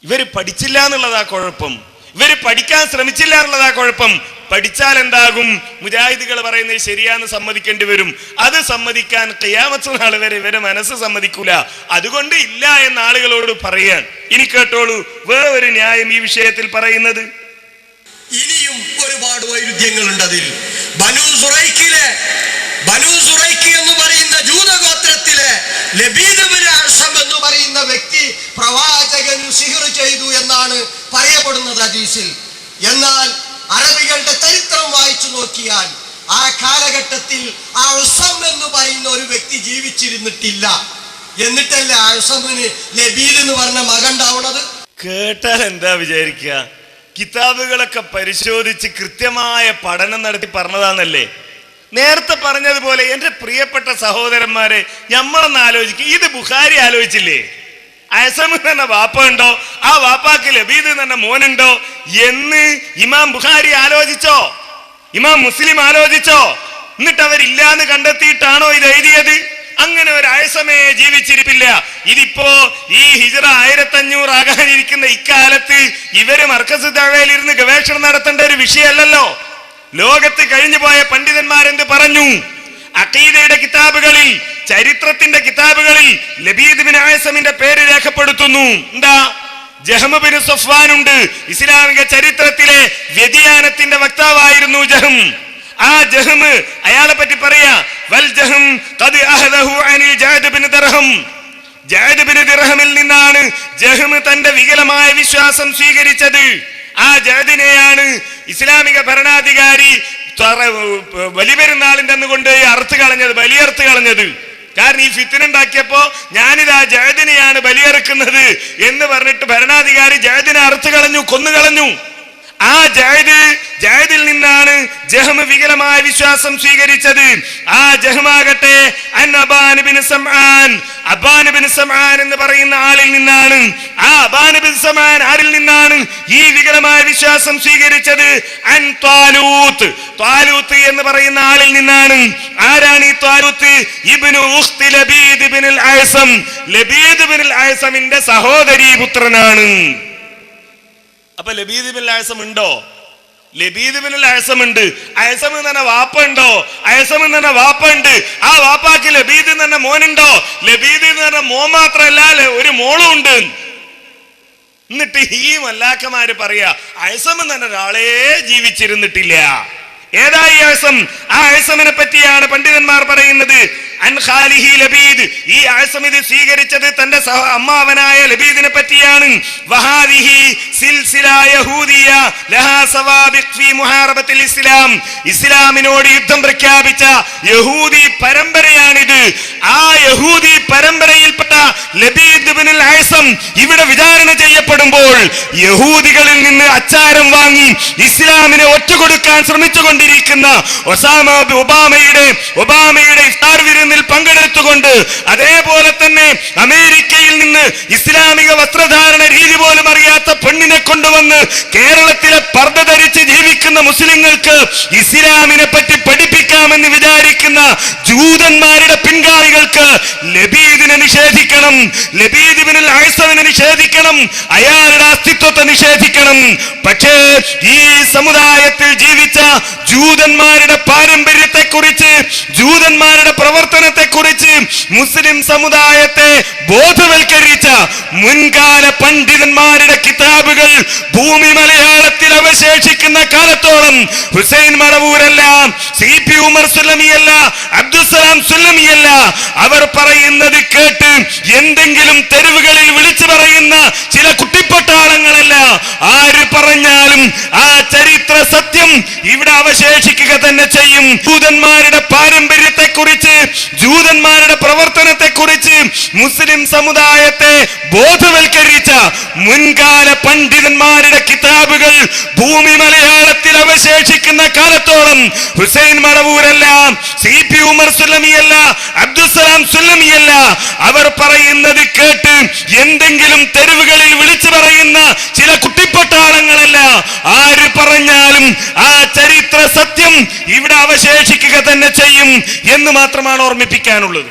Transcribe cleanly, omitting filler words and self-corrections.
ഇവര് പഠിച്ചില്ല എന്നുള്ളതാ കുഴപ്പം, ഇവര് പഠിക്കാൻ ശ്രമിച്ചില്ല എന്നുള്ളതാ കുഴപ്പം. പഠിച്ചാൽ എന്താകും? മുജാഹിദുകൾ പറയുന്നത് ശരിയാന്ന് സമ്മതിക്കേണ്ടി വരും. അത് സമ്മതിക്കാൻ ഖിയാമത്ത് നാൾ വരെ ഇവരെ മനസ്സ് സമ്മതിക്കൂല. അതുകൊണ്ട് ഇല്ല എന്ന ആളുകളോട് പറയാൻ. ഇനി കേട്ടോളൂ വേറെ ഒരു ന്യായം ഈ വിഷയത്തിൽ പറയുന്നത്. ഇനിയും ഒരുപാട് വൈരുദ്ധ്യങ്ങളുണ്ട് അതിൽ. ബനൂ സുറൈഖ് എന്ന് പറയുന്ന ജൂതഗോത്രത്തിലെ ലബീദ് ഇബ്നു അഅ്സം എന്ന് പറയുന്ന വ്യക്തി പ്രവാചകൻ സിഹ്ർ ചെയ്തു എന്നാണ് പറയപ്പെടുന്നത് ഹദീസിൽ. എന്നാൽ അറബികളുടെ ചരിത്രം വായിച്ചു നോക്കിയാൽ ആ കാലഘട്ടത്തിൽ അഅ്സം എന്ന് പറയുന്ന ഒരു വ്യക്തി ജീവിച്ചിരുന്നിട്ടില്ല. എന്നിട്ടല്ലേ അഅ്സമിന് ലബീദ് എന്ന് പറഞ്ഞ മകൻ ഉണ്ടാവുന്നത്? കേട്ടാൽ എന്താ വിചാരിക്കുക? കിതാബുകളൊക്കെ പരിശോധിച്ച് കൃത്യമായ പഠനം നടത്തി പറഞ്ഞതാണല്ലേ. നേരത്തെ പറഞ്ഞതുപോലെ എൻ്റെ പ്രിയപ്പെട്ട സഹോദരന്മാരെ, നമ്മളൊന്ന് ആലോചിക്കുക. ഇത് ബുഖാരി ആലോചിച്ചില്ലേ? അഅ്സം എന്ന വാപ്പ ഉണ്ടോ, ആ വാപ്പാക്ക് ലബീദ് എന്ന മോനുണ്ടോ എന്ന് ഇമാം ബുഖാരി ആലോചിച്ചോ? ഇമാം മുസ്ലിം ആലോചിച്ചോ? എന്നിട്ട് അവരില്ലാന്ന് കണ്ടെത്തിയിട്ടാണോ ഇത് എഴുതിയത്? അങ്ങനെ ഒരു അഅ്സമേ ജീവിച്ചിരിപ്പില്ല. ഇതിപ്പോ ഈ ഹിജ്റ 1500 ആകാനിരിക്കുന്ന ഇക്കാലത്ത് ഇവര് മർക്കസ് ദഅവയിലിരുന്ന് ഗവേഷണം നടത്തേണ്ട ഒരു വിഷയമല്ലല്ലോ. ലോകത്ത് കഴിഞ്ഞു പോയ പണ്ഡിതന്മാരെന്ത് പറഞ്ഞു? അഖീദയുടെ കിതാബുകളിൽ, ചരിത്രത്തിന്റെ കിതാബുകളിൽ ലബീദ് ബിൻ അഅ്സമിന്റെ പേര് രേഖപ്പെടുത്തുന്നു. എന്താ? ജഹ്ം ബിൻ സഫ്വാൻ ഉണ്ട്. ഇസ്ലാമിക ചരിത്രത്തിലെ വ്യതിയാനത്തിന്റെ വക്താവായിരുന്നു ജഹ്ം. ആ ജഹ്ം, അയാളെ പറ്റി പറയാ, വൽ ജഹ്ം ഖദ് അഹദഹു അനിൽ ജഅദ് ബിൻ ദിർഹം. ജഅദ് ബിൻ ദിർഹമിൽ നിന്നാണ് ജഹ്ം തന്റെ വികലമായ വിശ്വാസം സ്വീകരിച്ചത്. ആ ജഅദിനെയാണ് ഇസ്ലാമിക ഭരണാധികാരി വലിപെരുന്നാളിന്റെ അന്ന് കൊണ്ട് അറുത്ത് കളഞ്ഞത്, ബലിയറുത്ത് കളഞ്ഞത്. കാരണം ഈ ഫിത്ന ഉണ്ടാക്കിയപ്പോ ഞാനിതാ ജഅദിനെയാണ് ബലിയെറുക്കുന്നത് എന്ന് പറഞ്ഞിട്ട് ഭരണാധികാരി ജഅദിനെ അറുത്ത് കളഞ്ഞു, കൊന്നുകളഞ്ഞു. ആ ജഅദിൽ നിന്നാണ് ജഹ്ം വികലമായ വിശ്വാസം സ്വീകരിച്ചത്. ആ ജഹ്മാകട്ടെ അബ്ബാൻ ബിൻ സമആൻ എന്ന് പറയുന്ന ആളിൽ നിന്നാണ്. ആ അബ്ബാൻ ബിൻ സമആൻ ആരിൽ നിന്നാണ് ഈ വികലമായ വിശ്വാസം സ്വീകരിച്ചത്? അൻ ത്വാലൂത്ത് എന്ന് പറയുന്ന ആളിൽ നിന്നാണ്. ആരാണ് ഈ ത്വാലൂത്ത്? ഇബ്നു ഉഖ്തി ലബീദ് ബിൻ അഅ്സം. ലബീദ് ബിൻ അഅ്സമിന്റെ സഹോദരീ പുത്രനാണ്. അപ്പൊ ലബീദ് ബിൻ അഅ്സം ഉണ്ടോ? ലബീദ് ബിൻ അഅ്സം ഉണ്ട്. അഅ്സം എന്ന വാപ്പ ഉണ്ടോ? അഅ്സം എന്ന വാപ്പ ഉണ്ട്. ആ വാപ്പാക്ക് ലബീദ് എന്ന മോനുണ്ടോ? ലബീദ് എന്ന മോൻ മാത്രമല്ല, ഒരു മോളും ഉണ്ട്. എന്നിട്ട് ഈ മല്ലാക്കമാര് പറയാ അഅ്സം എന്ന ഒരാളെ ജീവിച്ചിരുന്നിട്ടില്ല. ഏതായി അഅ്സം? ആ അഅ്സമിനെ പറ്റിയാണ് പണ്ഡിതന്മാർ പറയുന്നത്. അൻ ഖാലിഹി ലബീദ്. ഈ അഅ്സം ഇത് സ്വീകരിച്ചത് തന്റെ അമ്മാവനായ ലബീദിനെ പറ്റിയാണ്. വഹാദിഹി സിൽസില യഹൂദിയ ലഹാ സവാബിഖ് ഫീ മുഹാറബത്തിൽ ഇസ്ലാം. ഇസ്ലാമിനോട് യുദ്ധം പ്രഖ്യാപിച്ച യഹൂദി പരമ്പരയാണിത്. ആ യഹൂദി പരമ്പരയിൽപ്പെട്ട ലബീദ് ബിൻ അഅ്സം ഇവിടെ വിചാരണ ചെയ്യപ്പെടുമ്പോൾ യഹൂദികളിൽ നിന്ന് അച്ചാരം വാങ്ങി ഇസ്ലാമിനെ ഒറ്റുകൊടുക്കാൻ ശ്രമിച്ചുകൊണ്ടിരിക്കുന്ന ഒബാമയുടെ ഇഫ്താർ വിരുന്നിൽ പങ്കെടുത്തുകൊണ്ട്, അതേപോലെ തന്നെ അമേരിക്കയിൽ നിന്ന് ഇസ്ലാമിക വസ്ത്രധാരണ രീതി പോലും അറിയാത്ത പെണ്ണിനെ കൊണ്ടുവന്ന് കേരളത്തിലെ പർദ്ദ ധരിച്ച് ജീവിക്കുന്ന മുസ്ലിങ്ങൾക്ക് ഇസ്ലാമിനെ പറ്റി പഠിപ്പിക്കാമെന്ന് വിചാരിക്കുന്ന ജൂതന്മാരുടെ പിൻഗാമികൾക്ക് ലബീദിനെ നിഷേധിക്കണം, ലബീദ് ബിൻ അഅ്സമിനെ നിഷേധിക്കണം, അയാളുടെ അസ്തിത്വത്തെ നിഷേധിക്കണം. പക്ഷേ ഈ സമുദായത്തിൽ ജീവിച്ച ജൂതന്മാരുടെ പാരമ്പര്യത്തെ കുറിച്ച്, ജൂതന്മാരുടെ പ്രവർത്തനത്തെ കുറിച്ച് മുസ്ലിം സമുദായത്തെ ബോധവൽക്കരിച്ച മുൻകാല പണ്ഡിതന്മാരുടെ കിതാബുകൾ ഭൂമി മലയാളത്തിൽ അവശേഷിക്കുന്ന കാലത്തോളം ഹുസൈൻ മടവൂരല്ല, CP ഉമർ സുല്ലമിയല്ല, അബ്ദുസ്സലാം സുല്ലമിയല്ല, അവർ പറയുന്നത് കേട്ട് എന്തെങ്കിലും തെരുവുകളിൽ വിളിച്ചു പറയുന്ന ചില കുട്ടിപ്പട്ടാളങ്ങളല്ല. ആര് പറഞ്ഞാലും ആ ചരിത്ര സത്യം ഇവിടെ അവശേഷിക്കുക തന്നെ ചെയ്യും. ജൂതന്മാരുടെ പാരമ്പര്യത്തെ കുറിച്ച്, ജൂതന്മാരുടെ പ്രവർത്തനത്തെ കുറിച്ച് മുസ്ലിം സമുദായത്തെ ബോധവൽക്കരിച്ച മുൻകാല പണ്ഡിതന്മാരുടെ കിതാബുകൾ ഭൂമി മലയാളത്തിൽ അവശേഷിക്കുന്ന കാലത്തോളം ഹുസൈൻ മടവൂരല്ല, CP ഉമർ സുല്ലമിയല്ല, അബ്ദുസ്സലാം സുല്ലമിയല്ല, അവർ പറയുന്നത് കേട്ട് എന്തെങ്കിലും തെരുവുകളിൽ വിളിച്ചു പറയുന്ന ചില കുട്ടിപ്പട്ടാളങ്ങളല്ല. ആര് പറഞ്ഞാലും ആ ചരിത്ര സത്യം ഇവിടെ അവശേഷിക്കുക തന്നെ ചെയ്യും എന്ന് മാത്രമാണ് ഓർമ്മിപ്പിക്കാനുള്ളത്.